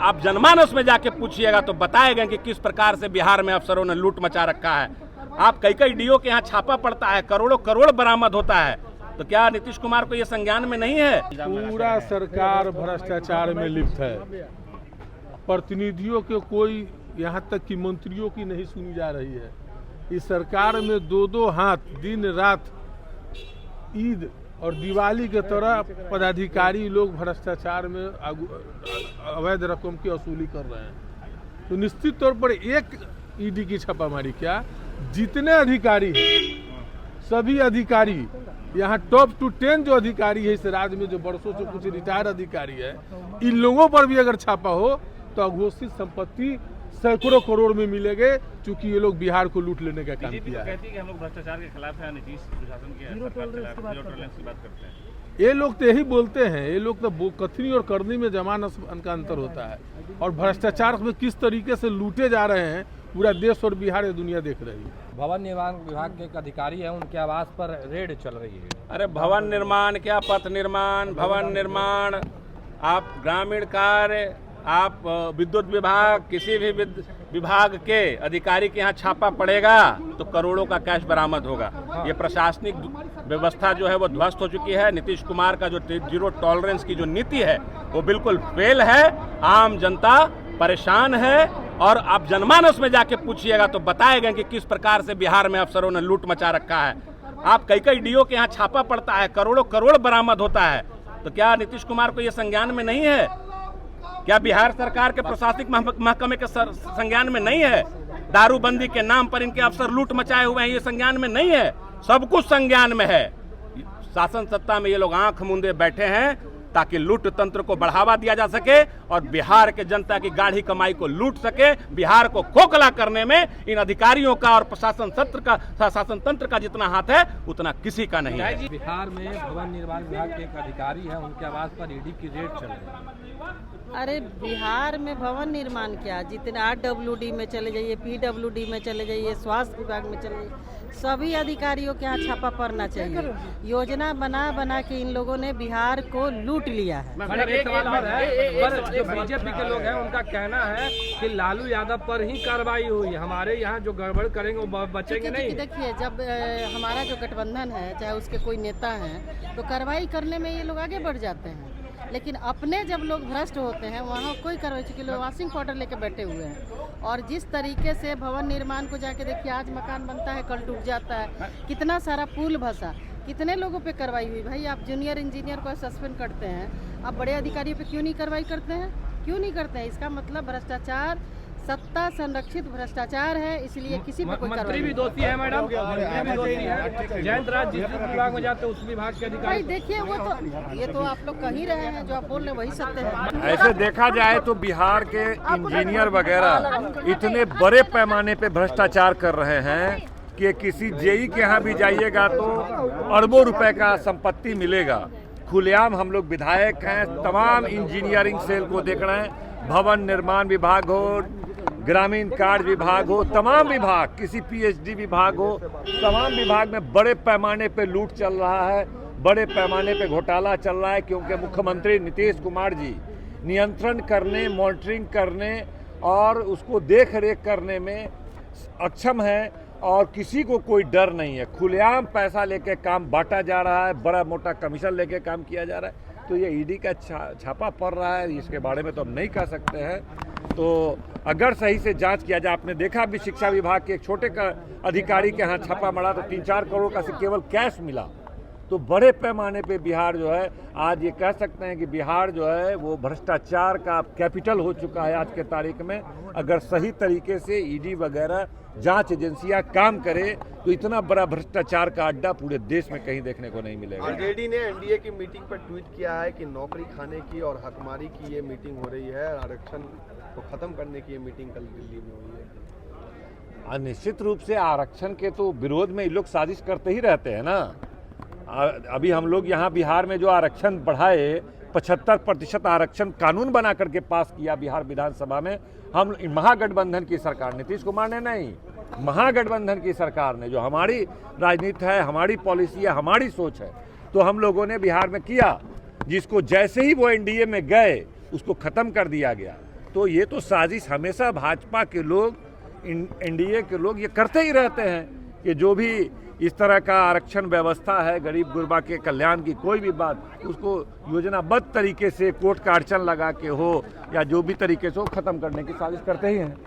आप जनमानस में जाके पूछिएगा तो बताएगा कि किस प्रकार से बिहार में अफसरों ने लूट मचा रखा है। आप कई डीओ के यहाँ छापा पड़ता है, करोड़ों करोड़ बरामद होता है, तो क्या नीतीश कुमार को ये संज्ञान में नहीं है? पूरा सरकार भ्रष्टाचार में लिप्त है। प्रतिनिधियों के कोई, यहाँ तक कि मंत्रियों की नहीं सुनी जा रही है। इस सरकार में दो हाथ दिन रात ईद और दिवाली के तरह पदाधिकारी लोग भ्रष्टाचार में अवैध रकम की वसूली कर रहे हैं। तो निश्चित तौर पर एक ईडी की छापामारी क्या, जितने अधिकारी हैं सभी अधिकारी, यहाँ टॉप टू 10 जो अधिकारी है इस राज्य में, जो वर्षों से कुछ रिटायर्ड अधिकारी है, इन लोगों पर भी अगर छापा हो तो अघोषित संपत्ति सैकड़ों करोड़ में मिलेंगे, क्योंकि ये लोग बिहार को लूट लेने का काम किया है। कहती है कि हम लोग भ्रष्टाचार के खिलाफ हैं, नीतीश प्रशासन के सरकार के खिलाफ जीरो टॉलरेंस की बात करते हैं। ये लोग तो यही बोलते हैं, ये लोग तो कथनी और करनी में जमान आसमान का अंतर होता है। और भ्रष्टाचार में किस तरीके से लूटे जा रहे हैं पूरा देश और बिहार ये दुनिया देख रही है। भवन निर्माण विभाग के एक अधिकारी हैं, उनके आवास पर रेड चल रही है। अरे भवन निर्माण क्या, पथ निर्माण, भवन निर्माण, आप ग्रामीण कार्य, आप विद्युत विभाग, किसी भी विभाग के अधिकारी के यहाँ छापा पड़ेगा तो करोड़ों का कैश बरामद होगा। ये प्रशासनिक व्यवस्था जो है वो ध्वस्त हो चुकी है। नीतीश कुमार का जो जीरो टॉलरेंस की जो नीति है वो बिल्कुल फेल है। आम जनता परेशान है और आप जनमानस में जाके पूछिएगा तो बताएगा कि किस प्रकार से बिहार में अफसरों ने लूट मचा रखा है। आप कई डीओ के यहाँ छापा पड़ता है, करोड़ों करोड़ बरामद होता है, तो क्या नीतीश कुमार को ये संज्ञान में नहीं है? क्या बिहार सरकार के प्रशासनिक महकमे के संज्ञान में नहीं है? दारूबंदी के नाम पर इनके अफसर लूट मचाए हुए हैं, ये संज्ञान में नहीं है? सब कुछ संज्ञान में है। शासन सत्ता में ये लोग आंख मूंदे बैठे हैं ताकि लूट तंत्र को बढ़ावा दिया जा सके और बिहार के जनता की गाढ़ी कमाई को लूट सके। बिहार को खोखला करने में इन अधिकारियों का और शासन तंत्र का जितना हाथ है उतना किसी का नहीं है। बिहार में भवन निर्माण विभाग के एक अधिकारी हैं, उनके आवास पर ईडी की रेड चल रही है। अरे बिहार में भवन निर्माण क्या, जितने RWD में चले जाइए, PWD में चले जाइए, स्वास्थ्य विभाग में चले जाइए, सभी अधिकारियों के यहाँ छापा पड़ना चाहिए। योजना बना के इन लोगों ने बिहार को लूट लिया है। एक सवाल और है, पर जो बीजेपी के लोग हैं उनका कहना है कि लालू यादव पर ही कार्रवाई हुई, हमारे यहाँ जो गड़बड़ करेंगे वो बचेंगे नहीं। देखिए, जब हमारा जो गठबंधन है, चाहे उसके कोई नेता हैं, तो कार्रवाई करने में ये लोग आगे बढ़ जाते हैं। लेकिन अपने जब लोग भ्रष्ट होते हैं वहाँ कोई कार्रवाई, चूँकि लोग वॉशिंग पाउडर लेके बैठे हुए हैं। और जिस तरीके से भवन निर्माण को जाके देखिए, आज मकान बनता है, कल टूट जाता है, कितना सारा पुल भसा, कितने लोगों पे कार्रवाई हुई। भाई आप जूनियर इंजीनियर को सस्पेंड करते हैं, आप बड़े अधिकारियों पे क्यों नहीं कार्रवाई करते हैं? क्यों नहीं करते हैं? इसका मतलब भ्रष्टाचार, सत्ता संरक्षित भ्रष्टाचार है, इसलिए किसी पे कोई मंत्री भी दोषी है मैडम, मंत्री भी दोषी है। जयंत राज जिस विभाग में जाते हैं उस विभाग के अधिकारी। भाई देखिए, ये तो आप लोग कह ही रहे हैं, जो आप बोल रहे हैं वही सत्य है। ऐसे देखा जाए तो बिहार के इंजीनियर वगैरह इतने बड़े पैमाने पे भ्रष्टाचार कर रहे हैं कि किसी जेई के यहाँ भी जाइएगा तो अरबों रुपए का संपत्ति मिलेगा। खुलेआम हम लोग विधायक हैं, तमाम इंजीनियरिंग सेल को देख रहे हैं, भवन निर्माण विभाग हो, ग्रामीण कार्य विभाग हो, तमाम विभाग, किसी PhD विभाग हो, तमाम विभाग में बड़े पैमाने पे लूट चल रहा है, बड़े पैमाने पे घोटाला चल रहा है। क्योंकि मुख्यमंत्री नीतीश कुमार जी नियंत्रण करने, मॉनिटरिंग करने और उसको देख रेख करने में अक्षम है और किसी को कोई डर नहीं है। खुलेआम पैसा लेके काम बांटा जा रहा है, बड़ा मोटा कमीशन लेके काम किया जा रहा है। तो ये ईडी का छापा पड़ रहा है, इसके बारे में तो हम नहीं कह सकते हैं। तो अगर सही से जांच किया जाए, आपने देखा भी शिक्षा विभाग के एक छोटे अधिकारी के यहाँ छापा मरा तो 3-4 करोड़ का केवल कैश मिला। तो बड़े पैमाने पे बिहार जो है, आज ये कह सकते हैं कि बिहार जो है वो भ्रष्टाचार का कैपिटल हो चुका है आज के तारीख में। अगर सही तरीके से ईडी वगैरह जांच एजेंसियां काम करे तो इतना बड़ा भ्रष्टाचार का अड्डा पूरे देश में कहीं देखने को नहीं मिलेगा। आरजेडी ने एनडीए की मीटिंग पर ट्वीट किया है कि नौकरी खाने की और हकमारी की ये मीटिंग हो रही है, आरक्षण को खत्म करने की ये मीटिंग कल दिल्ली में हुई है। निश्चित रूप से आरक्षण के तो विरोध में ये लोग साजिश करते ही रहते हैं ना। अभी हम लोग यहाँ बिहार में जो आरक्षण बढ़ाए, 75% आरक्षण कानून बना करके पास किया बिहार विधानसभा में, हम महागठबंधन की सरकार, नीतीश कुमार ने नहीं, महागठबंधन की सरकार ने, जो हमारी राजनीति है, हमारी पॉलिसी है, हमारी सोच है, तो हम लोगों ने बिहार में किया। जिसको जैसे ही वो एनडीए में गए उसको खत्म कर दिया गया। तो ये तो साजिश हमेशा भाजपा के लोग, एनडीए के लोग ये करते ही रहते हैं कि जो भी इस तरह का आरक्षण व्यवस्था है, गरीब गुरबा के कल्याण की कोई भी बात, उसको योजनाबद्ध तरीके से कोर्ट का अड़चन लगा के हो या जो भी तरीके से हो खत्म करने की साजिश करते ही हैं।